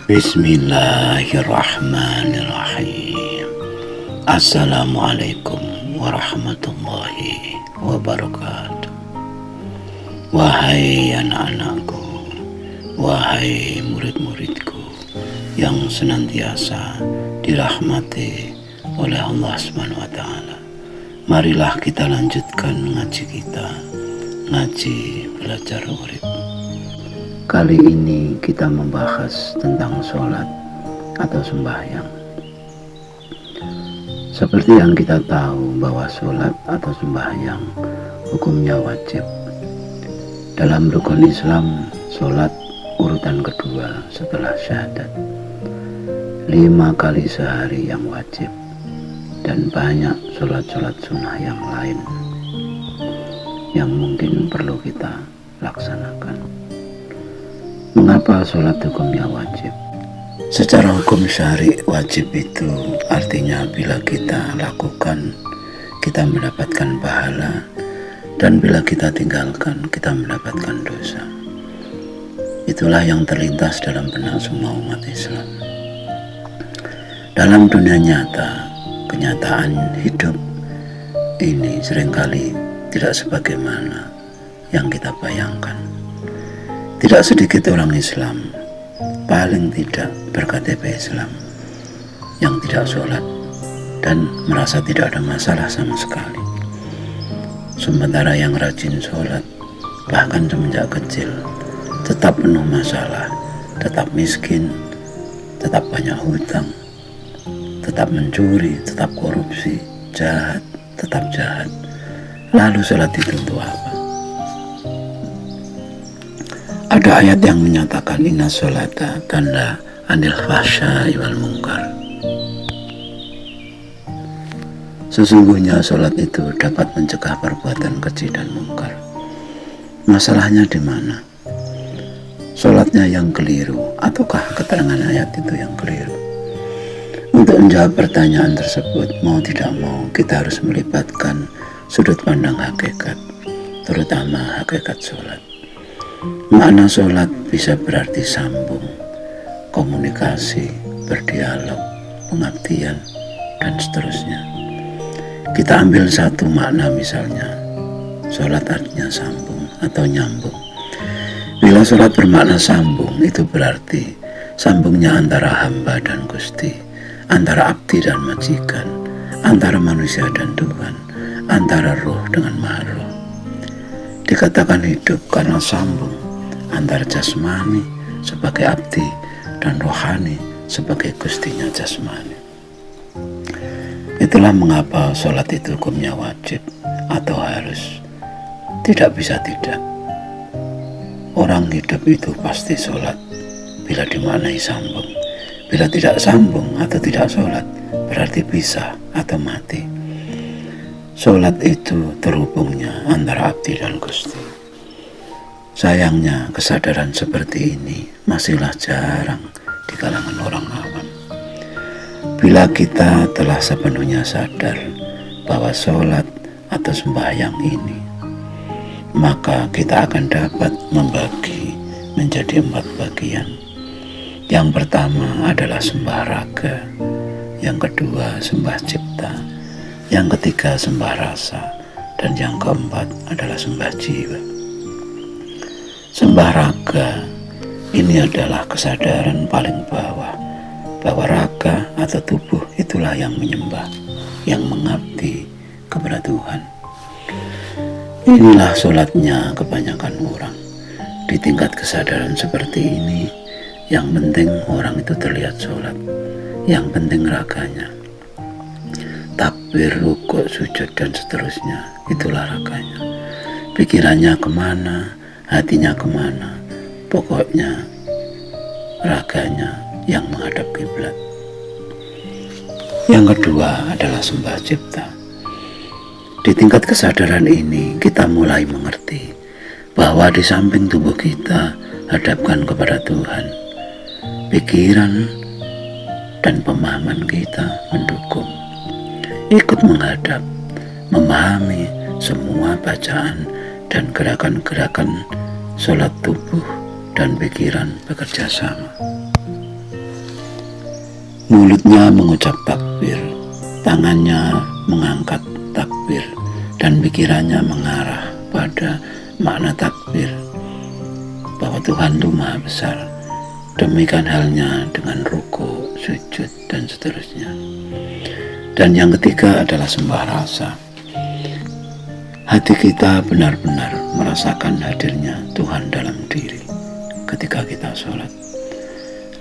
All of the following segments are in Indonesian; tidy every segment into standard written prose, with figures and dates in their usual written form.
Bismillahirrahmanirrahim. Assalamualaikum warahmatullahi wabarakatuh. Wahai anak-anakku, wahai murid-muridku yang senantiasa dirahmati oleh Allah Subhanahu wa Ta'ala, marilah kita lanjutkan ngaji kita, ngaji belajar urip. Kali ini kita membahas tentang sholat atau sembahyang. Seperti yang kita tahu bahwa sholat atau sembahyang hukumnya wajib. Dalam rukun Islam, sholat urutan kedua setelah syahadat. 5 kali sehari yang wajib, dan banyak sholat-sholat sunnah yang lain yang mungkin perlu kita laksanakan. Mengapa sholat hukumnya wajib? Secara hukum syari, wajib itu artinya bila kita lakukan, kita mendapatkan pahala, dan bila kita tinggalkan, kita mendapatkan dosa. Itulah yang terlintas dalam benak semua umat Islam. Dalam dunia nyata, kenyataan hidup ini seringkali tidak sebagaimana yang kita bayangkan. Tidak sedikit orang Islam, paling tidak berKTP Islam, yang tidak sholat dan merasa tidak ada masalah sama sekali. Sementara yang rajin sholat, bahkan semenjak kecil, tetap penuh masalah, tetap miskin, tetap banyak hutang, tetap mencuri, tetap korupsi, jahat, tetap jahat. Lalu sholat itu untuk apa? Ada ayat yang menyatakan inna sholata tanha anil fahsya'i wal munkar. Sesungguhnya sholat itu dapat mencegah perbuatan keji dan mungkar. Masalahnya di mana? Sholatnya yang keliru, ataukah keterangan ayat itu yang keliru? Untuk menjawab pertanyaan tersebut, mau tidak mau kita harus melibatkan sudut pandang hakikat, terutama hakikat sholat. Makna sholat bisa berarti sambung, komunikasi, berdialog, pengabdian, dan seterusnya. Kita ambil satu makna misalnya, sholat artinya sambung atau nyambung. Bila sholat bermakna sambung, itu berarti sambungnya antara hamba dan Gusti, antara abdi dan majikan, antara manusia dan Tuhan, antara roh dengan makhluk. Dikatakan hidup karena sambung antara jasmani sebagai abdi dan rohani sebagai gustinya jasmani. Itulah mengapa sholat itu hukumnya wajib atau harus. Tidak bisa tidak. Orang hidup itu pasti sholat bila dimaknai sambung. Bila tidak sambung atau tidak sholat, berarti pisah atau mati. Sholat itu terhubungnya antara abdi dan Gusti. Sayangnya kesadaran seperti ini masihlah jarang di kalangan orang awam. Bila kita telah sepenuhnya sadar bahwa sholat atau sembahyang ini, maka kita akan dapat membagi menjadi 4 bagian. Yang pertama adalah sembah raga, yang kedua sembah cipta, yang ketiga sembah rasa, dan yang keempat adalah sembah jiwa. Sembah raga ini adalah kesadaran paling bawah bahwa raga atau tubuh itulah yang menyembah, yang mengabdi kepada Tuhan. Inilah sholatnya kebanyakan orang. Di tingkat kesadaran seperti ini, yang penting orang itu terlihat sholat, yang penting raganya. Takbir, rukuk, sujud, dan seterusnya, itulah raganya. Pikirannya kemana, hatinya kemana, pokoknya raganya yang menghadap kiblat. Yang kedua adalah sembah cipta. Di tingkat kesadaran ini kita mulai mengerti bahwa di samping tubuh kita hadapkan kepada Tuhan, pikiran dan pemahaman kita mendukung, ikut menghadap, memahami semua bacaan dan gerakan-gerakan sholat tubuh dan pikiran bekerja sama. Mulutnya mengucap takbir, tangannya mengangkat takbir, dan pikirannya mengarah pada makna takbir, bahwa Tuhan itu Maha Besar. Demikian halnya dengan ruku, sujud, dan seterusnya. Dan yang ketiga adalah sembah rasa. Hati kita benar-benar merasakan hadirnya Tuhan dalam diri ketika kita sholat.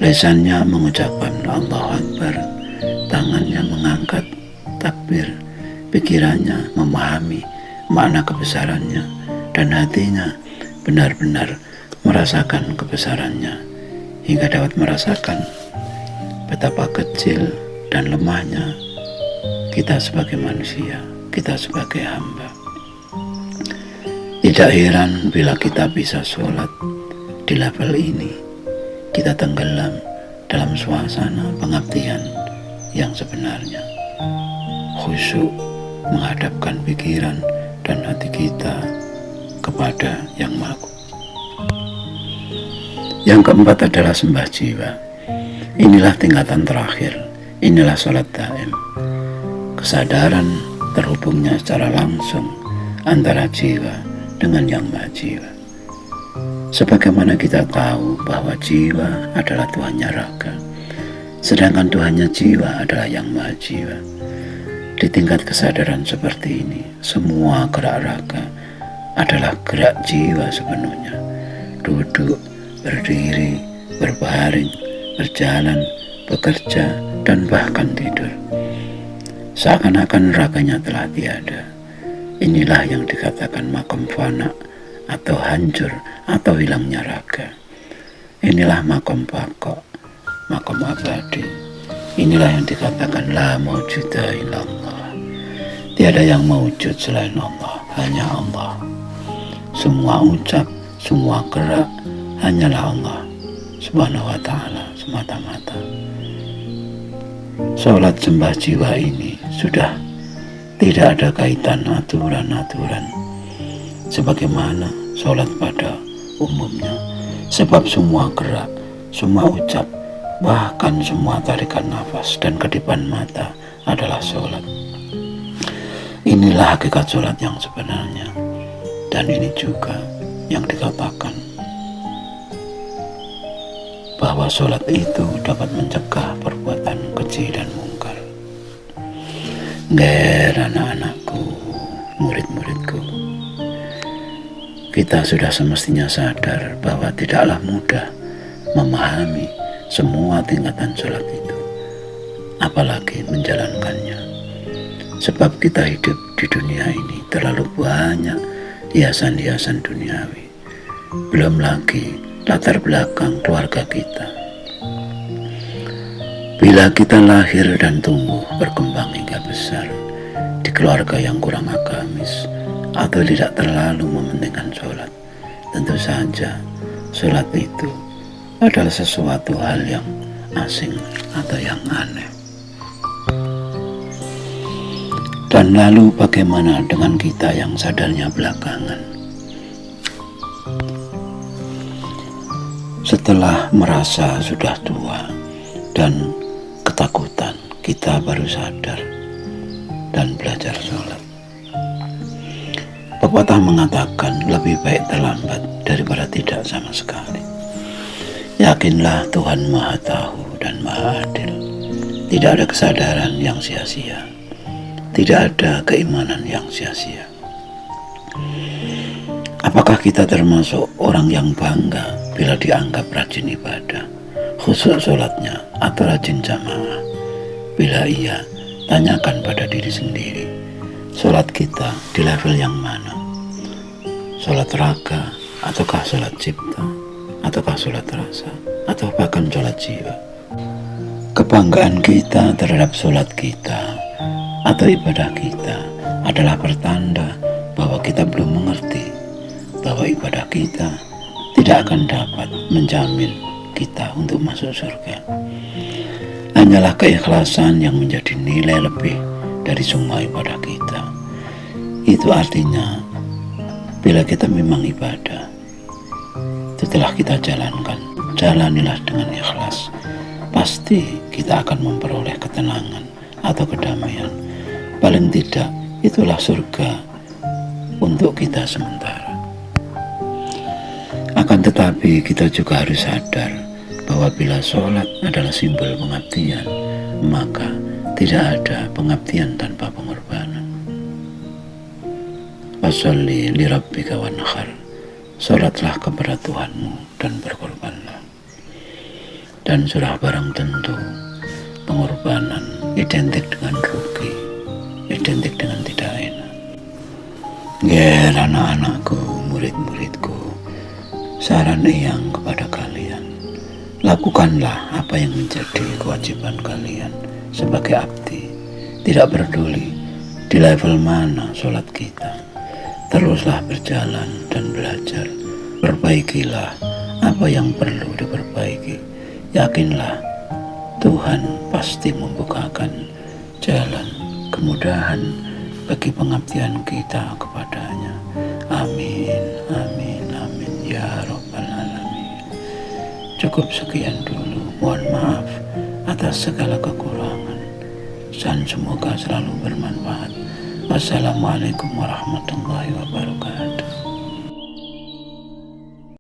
Lisannya mengucapkan Allahu Akbar, tangannya mengangkat takbir, pikirannya memahami makna kebesarannya, dan hatinya benar-benar merasakan kebesarannya, hingga dapat merasakan betapa kecil dan lemahnya kita sebagai manusia, kita sebagai hamba. Tidak heran bila kita bisa sholat di level ini, kita tenggelam dalam suasana pengabdian yang sebenarnya, khusyuk menghadapkan pikiran dan hati kita kepada Yang Maha Kuasa. Yang keempat adalah sembah jiwa. Inilah tingkatan terakhir, inilah sholat daim. Kesadaran terhubungnya secara langsung antara jiwa dengan Yang Maha Jiwa. Sebagaimana kita tahu bahwa jiwa adalah Tuhannya raga, sedangkan Tuhannya jiwa adalah Yang Maha Jiwa. Di tingkat kesadaran seperti ini, semua gerak raga adalah gerak jiwa sepenuhnya. Duduk, berdiri, berbaring, berjalan, bekerja, dan bahkan tidur. Seakan-akan raganya telah tiada. Inilah yang dikatakan makom fana, atau hancur, atau hilangnya raga. Inilah makom bako, makom abadi. Inilah yang dikatakan la maujuda illallah. Tiada yang maujud selain Allah, hanya Allah. Semua ucap, semua gerak, hanyalah Allah Subhanahu wa ta'ala semata-mata. Sholat sembah jiwa ini sudah tidak ada kaitan aturan-aturan sebagaimana sholat pada umumnya, sebab semua gerak, semua ucap, bahkan semua tarikan nafas dan kedipan mata adalah sholat. Inilah hakikat sholat yang sebenarnya, dan ini juga yang dikatakan bahwa sholat itu dapat mencegah perbuatan keji dan mungkar. Anak-anakku, murid-muridku, kita sudah semestinya sadar bahwa tidaklah mudah memahami semua tingkatan sholat itu, apalagi menjalankannya. Sebab kita hidup di dunia ini terlalu banyak hiasan-hiasan duniawi, belum lagi latar belakang keluarga kita. Bila kita lahir dan tumbuh berkembang hingga besar di keluarga yang kurang agamis atau tidak terlalu mementingkan sholat, tentu saja sholat itu adalah sesuatu hal yang asing atau yang aneh. Dan lalu bagaimana dengan kita yang sadarnya belakangan? Setelah merasa sudah tua dan ketakutan, kita baru sadar dan belajar sholat. Pepatah mengatakan lebih baik terlambat daripada tidak sama sekali. Yakinlah Tuhan Maha Tahu dan Maha Adil. Tidak ada kesadaran yang sia-sia, tidak ada keimanan yang sia-sia. Apakah kita termasuk orang yang bangga bila dianggap rajin ibadah, khusus sholatnya, atau rajin jamaah? Bila iya, tanyakan pada diri sendiri, sholat kita di level yang mana? Sholat raga, ataukah sholat cipta, ataukah sholat rasa, atau bahkan sholat jiwa? Kebanggaan kita terhadap sholat kita atau ibadah kita adalah pertanda bahwa kita belum mengerti bahwa ibadah kita tidak akan dapat menjamin kita untuk masuk surga. Hanyalah keikhlasan yang menjadi nilai lebih dari semua ibadah kita. Itu artinya bila kita memang ibadah, itu telah kita jalankan, jalanilah dengan ikhlas. pasti kita akan memperoleh ketenangan atau kedamaian. Paling tidak itulah surga untuk kita sementara. Akan tetapi kita juga harus sadar bahwa bila sholat adalah simbol pengabdian, maka tidak ada pengabdian tanpa pengorbanan. Fasholli li rabbika wanhar, sholatlah kepada Tuhanmu dan berkorbanlah. Dan sudah barang tentu pengorbanan identik dengan rugi, identik dengan tidak enak. Ger anak-anakku, murid-muridku, saran Eyang kepada kalian, lakukanlah apa yang menjadi kewajiban kalian sebagai abdi. Tidak peduli di level mana sholat kita, teruslah berjalan dan belajar. Perbaikilah apa yang perlu diperbaiki. Yakinlah Tuhan pasti membukakan jalan kemudahan bagi pengabdian kita kepadanya. Amin, amin, amin ya Rabbal Alamin. Cukup sekian dulu, mohon maaf atas segala kekurangan, dan semoga selalu bermanfaat. Wassalamualaikum warahmatullahi wabarakatuh.